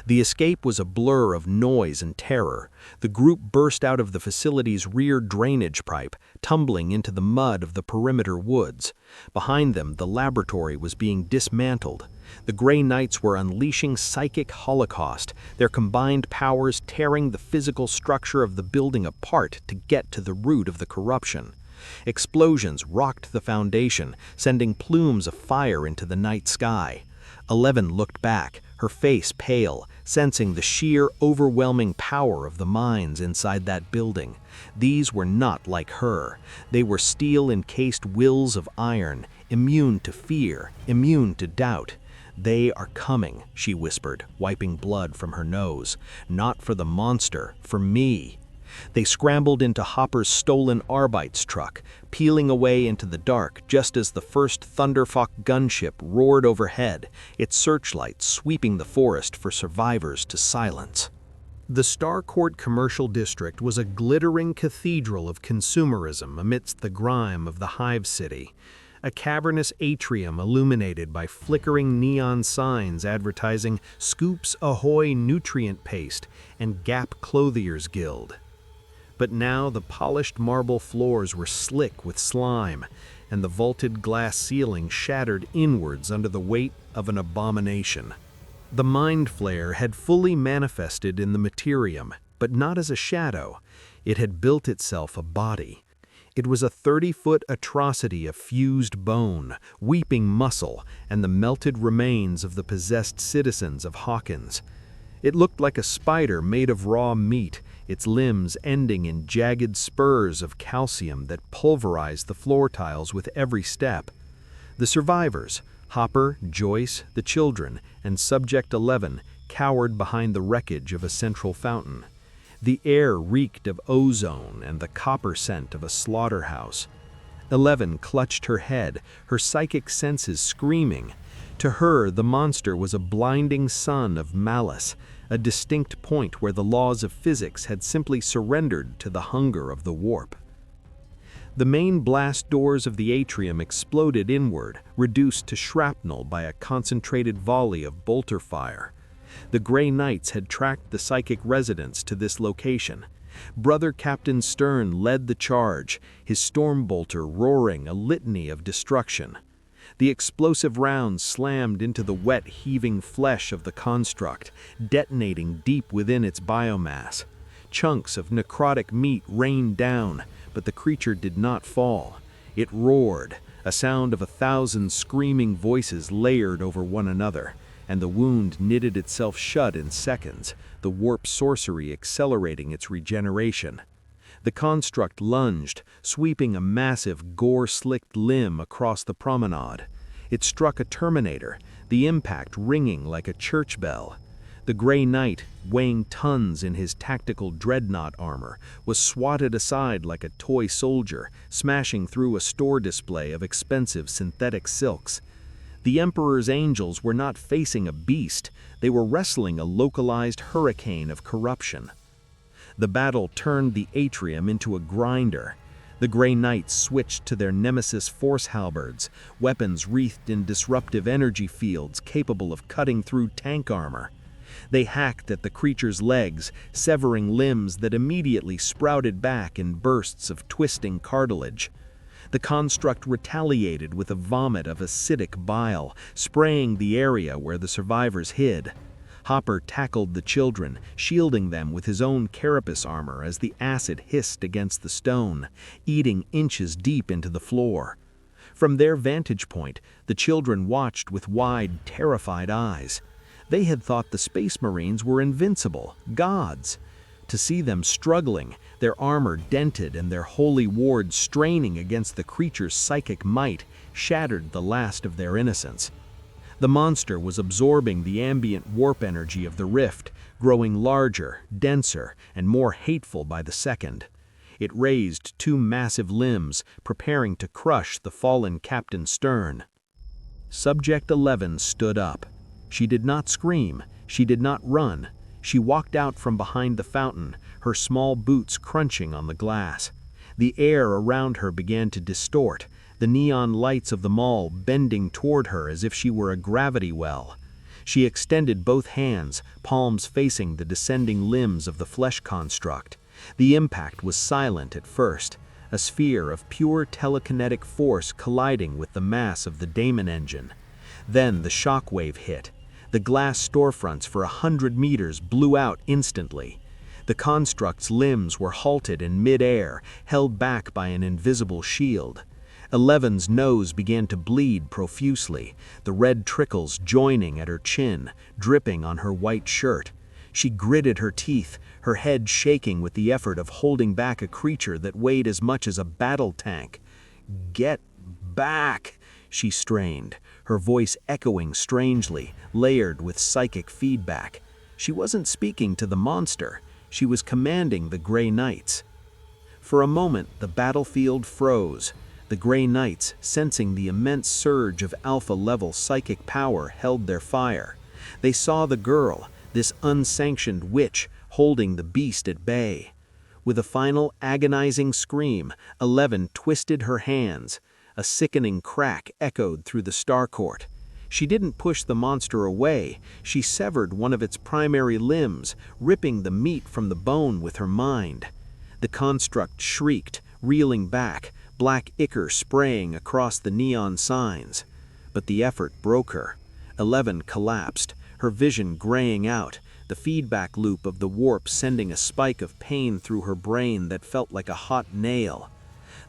The escape was a blur of noise and terror. The group burst out of the facility's rear drainage pipe, tumbling into the mud of the perimeter woods. Behind them, the laboratory was being dismantled. The Grey Knights were unleashing psychic holocaust, their combined powers tearing the physical structure of the building apart to get to the root of the corruption. Explosions rocked the foundation, sending plumes of fire into the night sky. 11 looked back, her face pale, sensing the sheer, overwhelming power of the minds inside that building. These were not like her. They were steel-encased wills of iron, immune to fear, immune to doubt. "They are coming," she whispered, wiping blood from her nose. "Not for the monster, for me." They scrambled into Hopper's stolen Arbites truck, peeling away into the dark just as the first Thunderfuck gunship roared overhead, its searchlights sweeping the forest for survivors to silence. The Starcourt commercial district was a glittering cathedral of consumerism amidst the grime of the Hive City. A cavernous atrium illuminated by flickering neon signs advertising Scoops Ahoy Nutrient Paste and Gap Clothier's Guild. But now the polished marble floors were slick with slime, and the vaulted glass ceiling shattered inwards under the weight of an abomination. The Mind Flare had fully manifested in the Immaterium, but not as a shadow. It had built itself a body. It was a 30-foot atrocity of fused bone, weeping muscle, and the melted remains of the possessed citizens of Hawkins. It looked like a spider made of raw meat, its limbs ending in jagged spurs of calcium that pulverized the floor tiles with every step. The survivors, Hopper, Joyce, the children, and Subject 11, cowered behind the wreckage of a central fountain. The air reeked of ozone and the copper scent of a slaughterhouse. 11 clutched her head, her psychic senses screaming. To her, the monster was a blinding sun of malice, a distinct point where the laws of physics had simply surrendered to the hunger of the warp. The main blast doors of the atrium exploded inward, reduced to shrapnel by a concentrated volley of bolter fire. The Grey Knights had tracked the psychic residents to this location. Brother Captain Stern led the charge, his storm bolter roaring a litany of destruction. The explosive rounds slammed into the wet, heaving flesh of the construct, detonating deep within its biomass. Chunks of necrotic meat rained down, but the creature did not fall. It roared, a sound of 1,000 screaming voices layered over one another, and the wound knitted itself shut in seconds, the warp sorcery accelerating its regeneration. The construct lunged, sweeping a massive, gore-slicked limb across the promenade. It struck a Terminator, the impact ringing like a church bell. The Grey Knight, weighing tons in his tactical dreadnought armor, was swatted aside like a toy soldier, smashing through a store display of expensive synthetic silks. The Emperor's angels were not facing a beast, they were wrestling a localized hurricane of corruption. The battle turned the atrium into a grinder. The Grey Knights switched to their nemesis force halberds, weapons wreathed in disruptive energy fields capable of cutting through tank armor. They hacked at the creature's legs, severing limbs that immediately sprouted back in bursts of twisting cartilage. The construct retaliated with a vomit of acidic bile, spraying the area where the survivors hid. Hopper tackled the children, shielding them with his own carapace armor as the acid hissed against the stone, eating inches deep into the floor. From their vantage point, the children watched with wide, terrified eyes. They had thought the Space Marines were invincible, gods. To see them struggling, their armor dented and their holy ward straining against the creature's psychic might, shattered the last of their innocence. The monster was absorbing the ambient warp energy of the rift, growing larger, denser, and more hateful by the second. It raised two massive limbs, preparing to crush the fallen Captain Stern. Subject 11 stood up. She did not scream, she did not run. She walked out from behind the fountain, her small boots crunching on the glass. The air around her began to distort, the neon lights of the mall bending toward her as if she were a gravity well. She extended both hands, palms facing the descending limbs of the flesh construct. The impact was silent at first, a sphere of pure telekinetic force colliding with the mass of the Daemon engine. Then the shockwave hit. The glass storefronts for 100 meters blew out instantly. The construct's limbs were halted in mid-air, held back by an invisible shield. 11's nose began to bleed profusely, the red trickles joining at her chin, dripping on her white shirt. She gritted her teeth, her head shaking with the effort of holding back a creature that weighed as much as a battle tank. "Get back," she strained, her voice echoing strangely, layered with psychic feedback. She wasn't speaking to the monster, she was commanding the Grey Knights. For a moment, the battlefield froze. The Grey Knights, sensing the immense surge of Alpha-level psychic power, held their fire. They saw the girl, this unsanctioned witch, holding the beast at bay. With a final agonizing scream, 11 twisted her hands. A sickening crack echoed through the starcourt. She didn't push the monster away, she severed one of its primary limbs, ripping the meat from the bone with her mind. The construct shrieked, reeling back, black ichor spraying across the neon signs. But the effort broke her. 11 collapsed, her vision graying out, the feedback loop of the warp sending a spike of pain through her brain that felt like a hot nail.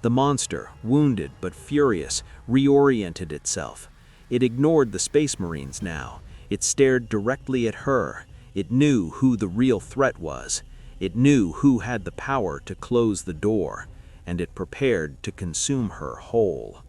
The monster, wounded but furious, reoriented itself. It ignored the Space Marines now. It stared directly at her. It knew who the real threat was. It knew who had the power to close the door, and it prepared to consume her whole.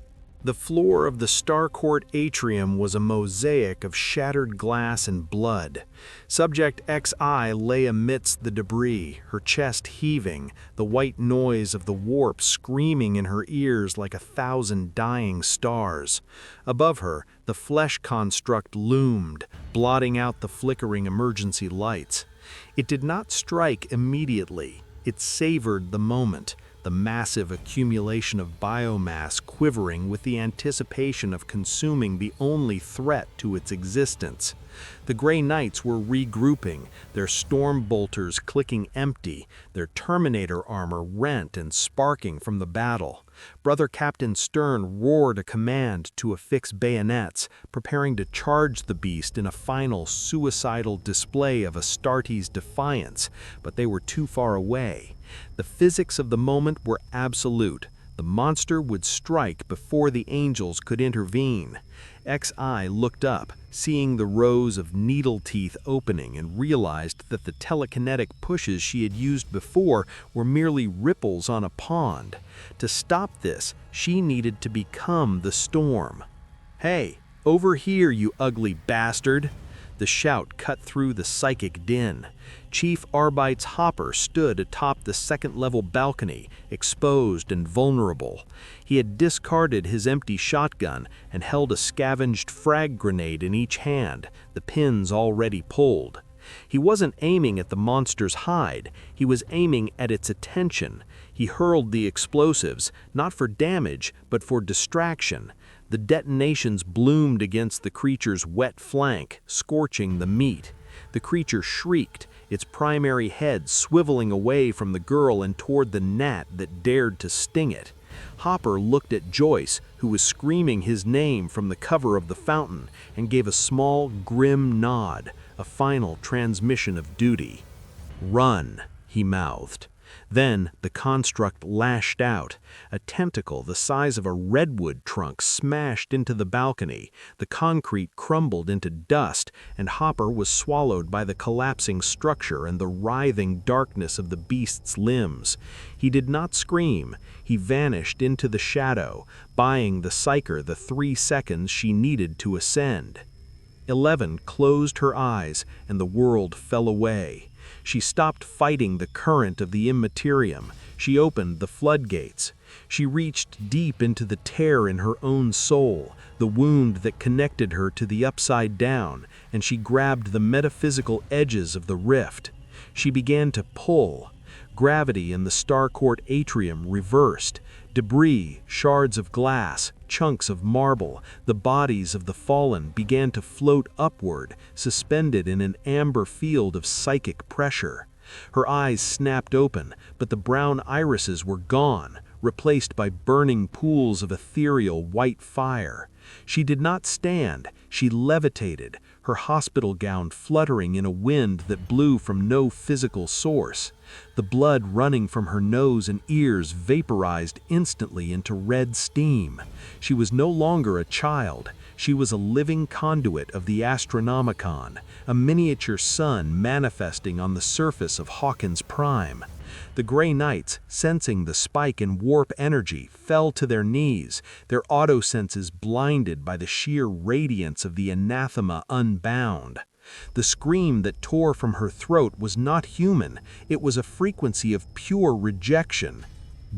The floor of the Starcourt atrium was a mosaic of shattered glass and blood. Subject XI lay amidst the debris, her chest heaving, the white noise of the warp screaming in her ears like 1,000 dying stars. Above her, the flesh construct loomed, blotting out the flickering emergency lights. It did not strike immediately. It savored the moment, the massive accumulation of biomass quivering with the anticipation of consuming the only threat to its existence. The Grey Knights were regrouping, their storm bolters clicking empty, their Terminator armor rent and sparking from the battle. Brother Captain Stern roared a command to affix bayonets, preparing to charge the beast in a final suicidal display of Astarte's defiance, but they were too far away. The physics of the moment were absolute. The monster would strike before the angels could intervene. XI looked up, seeing the rows of needle teeth opening, and realized that the telekinetic pushes she had used before were merely ripples on a pond. To stop this, she needed to become the storm. "Hey, over here, you ugly bastard!" The shout cut through the psychic din. Chief Arbites Hopper stood atop the second-level balcony, exposed and vulnerable. He had discarded his empty shotgun and held a scavenged frag grenade in each hand, the pins already pulled. He wasn't aiming at the monster's hide, he was aiming at its attention. He hurled the explosives, not for damage, but for distraction. The detonations bloomed against the creature's wet flank, scorching the meat. The creature shrieked, its primary head swiveling away from the girl and toward the gnat that dared to sting it. Hopper looked at Joyce, who was screaming his name from the cover of the fountain, and gave a small, grim nod, a final transmission of duty. "Run," he mouthed. Then the construct lashed out. A tentacle the size of a redwood trunk smashed into the balcony, the concrete crumbled into dust, and Hopper was swallowed by the collapsing structure and the writhing darkness of the beast's limbs. He did not scream. He vanished into the shadow, buying the Psyker the 3 seconds she needed to ascend. 11 closed her eyes, and the world fell away. She stopped fighting the current of the Immaterium. She opened the floodgates. She reached deep into the tear in her own soul, the wound that connected her to the Upside Down, and she grabbed the metaphysical edges of the rift. She began to pull. Gravity in the Starcourt atrium reversed. Debris, shards of glass, chunks of marble, the bodies of the fallen began to float upward, suspended in an amber field of psychic pressure. Her eyes snapped open, but the brown irises were gone, replaced by burning pools of ethereal white fire. She did not stand, she levitated, her hospital gown fluttering in a wind that blew from no physical source. The blood running from her nose and ears vaporized instantly into red steam. She was no longer a child. She was a living conduit of the Astronomicon, a miniature sun manifesting on the surface of Hawkins Prime. The Grey Knights, sensing the spike in warp energy, fell to their knees, their autosenses blinded by the sheer radiance of the anathema unbound. The scream that tore from her throat was not human. It was a frequency of pure rejection.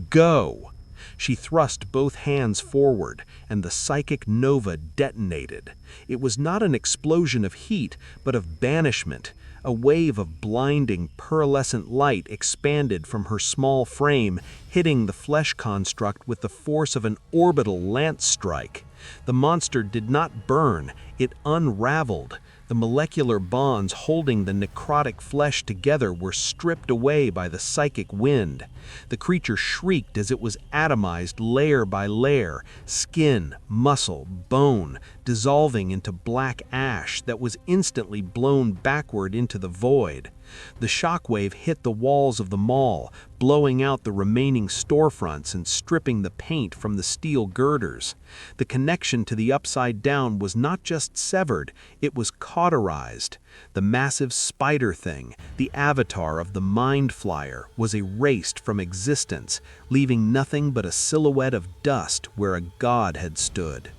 "Go!" She thrust both hands forward, and the psychic nova detonated. It was not an explosion of heat, but of banishment. A wave of blinding, pearlescent light expanded from her small frame, hitting the flesh construct with the force of an orbital lance strike. The monster did not burn, it unraveled. The molecular bonds holding the necrotic flesh together were stripped away by the psychic wind. The creature shrieked as it was atomized layer by layer, skin, muscle, bone, dissolving into black ash that was instantly blown backward into the void. The shockwave hit the walls of the mall, blowing out the remaining storefronts and stripping the paint from the steel girders. The connection to the Upside Down was not just severed, it was cauterized. The massive spider thing, the avatar of the Mind Flyer, was erased from existence, leaving nothing but a silhouette of dust where a god had stood.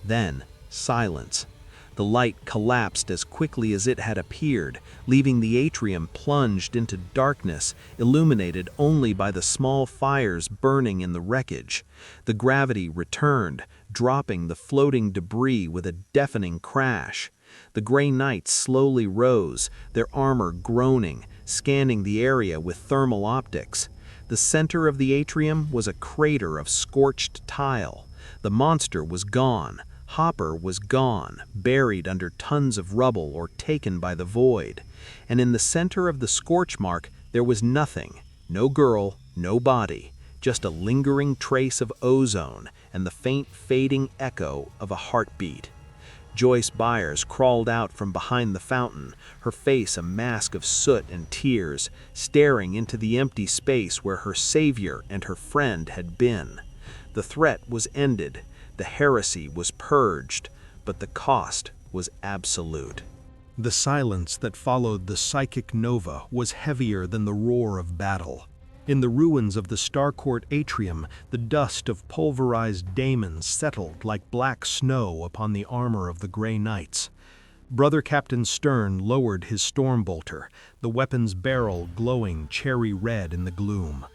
Then, silence. The light collapsed as quickly as it had appeared, leaving the atrium plunged into darkness, illuminated only by the small fires burning in the wreckage. The gravity returned, dropping the floating debris with a deafening crash. The Grey Knights slowly rose, their armor groaning, scanning the area with thermal optics. The center of the atrium was a crater of scorched tile. The monster was gone. Hopper was gone, buried under tons of rubble or taken by the void. And in the center of the scorch mark, there was nothing. No girl, no body, just a lingering trace of ozone and the faint fading echo of a heartbeat. Joyce Byers crawled out from behind the fountain, her face a mask of soot and tears, staring into the empty space where her savior and her friend had been. The threat was ended. The heresy was purged, but the cost was absolute. The silence that followed the psychic nova was heavier than the roar of battle. In the ruins of the Starcourt atrium, the dust of pulverized Daemons settled like black snow upon the armor of the Grey Knights. Brother Captain Stern lowered his stormbolter, the weapon's barrel glowing cherry red in the gloom.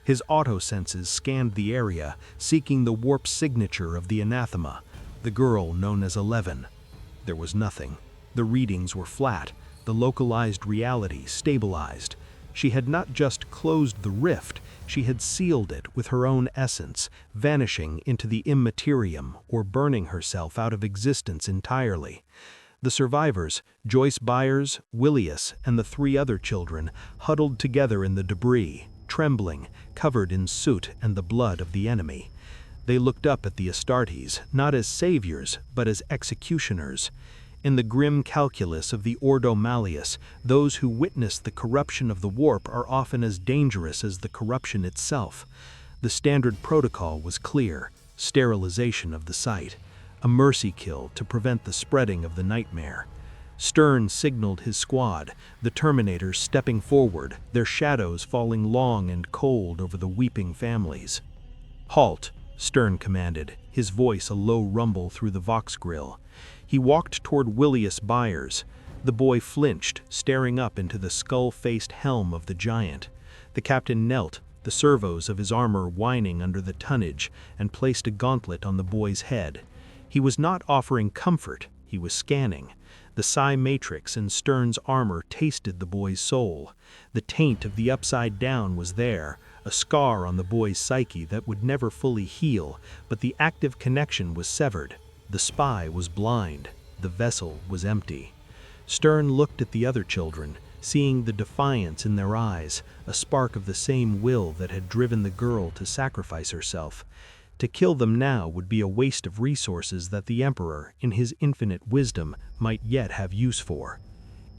His autosenses scanned the area, seeking the warp signature of the anathema, the girl known as 11. There was nothing. The readings were flat, the localized reality stabilized. She had not just closed the rift, she had sealed it with her own essence, vanishing into the Immaterium or burning herself out of existence entirely. The survivors, Joyce Byers, Willius, and the 3 other children, huddled together in the debris, trembling, covered in soot and the blood of the enemy. They looked up at the Astartes, not as saviors, but as executioners. In the grim calculus of the Ordo Malleus, those who witness the corruption of the warp are often as dangerous as the corruption itself. The standard protocol was clear: sterilization of the site, a mercy kill to prevent the spreading of the nightmare. Stern signaled his squad, the Terminators stepping forward, their shadows falling long and cold over the weeping families. "Halt," Stern commanded, his voice a low rumble through the Vox grill. He walked toward Willius Byers. The boy flinched, staring up into the skull-faced helm of the giant. The captain knelt, the servos of his armor whining under the tonnage, and placed a gauntlet on the boy's head. He was not offering comfort, he was scanning. The psi matrix in Stern's armor tasted the boy's soul. The taint of the Upside Down was there, a scar on the boy's psyche that would never fully heal, but the active connection was severed. The spy was blind. The vessel was empty. Stern looked at the other children, seeing the defiance in their eyes, a spark of the same will that had driven the girl to sacrifice herself. To kill them now would be a waste of resources that the Emperor, in his infinite wisdom, might yet have use for.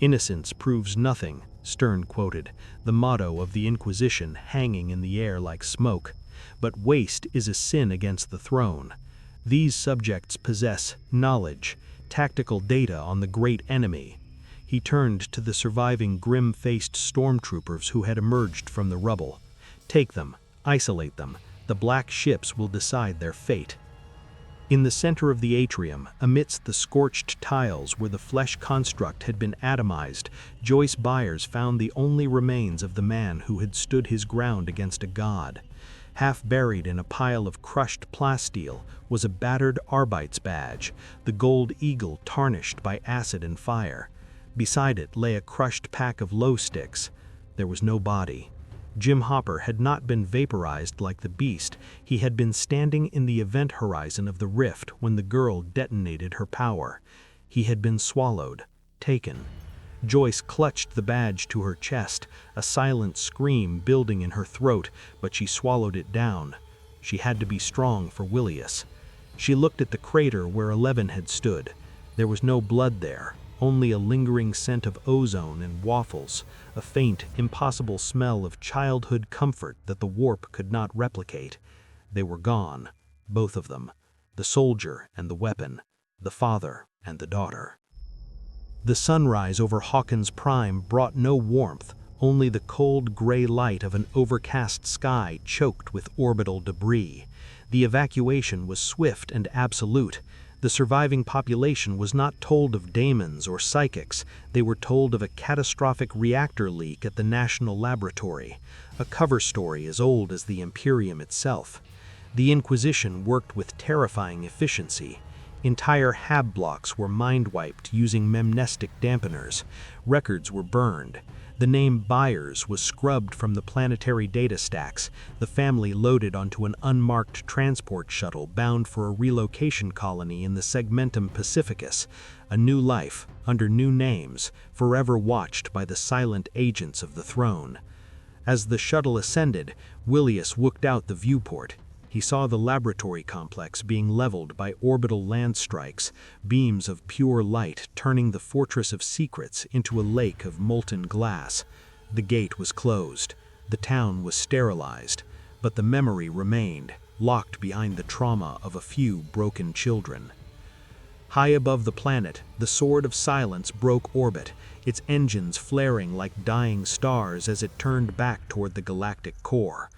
"Innocence proves nothing," Stern quoted, the motto of the Inquisition hanging in the air like smoke. "But waste is a sin against the throne. These subjects possess knowledge, tactical data on the great enemy." He turned to the surviving grim-faced stormtroopers who had emerged from the rubble. "Take them, isolate them. The black ships will decide their fate." In the center of the atrium, amidst the scorched tiles where the flesh construct had been atomized, Joyce Byers found the only remains of the man who had stood his ground against a god. Half buried in a pile of crushed plasteel was a battered Arbites badge, the gold eagle tarnished by acid and fire. Beside it lay a crushed pack of glow sticks. There was no body. Jim Hopper had not been vaporized like the beast. He had been standing in the event horizon of the rift when the girl detonated her power. He had been swallowed, taken. Joyce clutched the badge to her chest, a silent scream building in her throat, but she swallowed it down. She had to be strong for Willius. She looked at the crater where 11 had stood. There was no blood there, only a lingering scent of ozone and waffles, a faint, impossible smell of childhood comfort that the warp could not replicate. They were gone, both of them, the soldier and the weapon, the father and the daughter. The sunrise over Hawkins Prime brought no warmth, only the cold gray light of an overcast sky choked with orbital debris. The evacuation was swift and absolute. The surviving population was not told of Daemons or psychics. They were told of a catastrophic reactor leak at the National Laboratory, a cover story as old as the Imperium itself. The Inquisition worked with terrifying efficiency. Entire hab blocks were mind-wiped using memnestic dampeners. Records were burned. The name Byers was scrubbed from the planetary data stacks, the family loaded onto an unmarked transport shuttle bound for a relocation colony in the Segmentum Pacificus, a new life, under new names, forever watched by the silent agents of the throne. As the shuttle ascended, Willius looked out the viewport. He saw the laboratory complex being leveled by orbital land strikes, beams of pure light turning the Fortress of Secrets into a lake of molten glass. The gate was closed. The town was sterilized. But the memory remained, locked behind the trauma of a few broken children. High above the planet, the Sword of Silence broke orbit, its engines flaring like dying stars as it turned back toward the galactic core.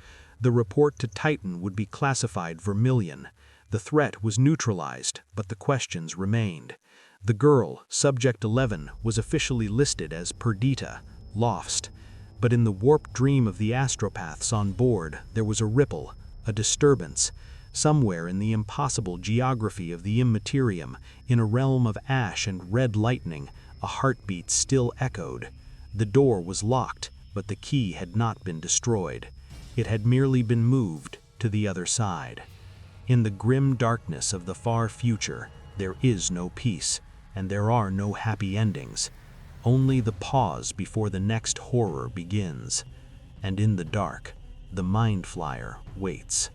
The report to Titan would be classified Vermilion. The threat was neutralized, but the questions remained. The girl, Subject 11, was officially listed as Perdita, lost. But in the warp dream of the astropaths on board, there was a ripple, a disturbance. Somewhere in the impossible geography of the Immaterium, in a realm of ash and red lightning, a heartbeat still echoed. The door was locked, but the key had not been destroyed. It had merely been moved to the other side. In the grim darkness of the far future, there is no peace, and there are no happy endings. Only the pause before the next horror begins. And in the dark, the Mind Flyer waits.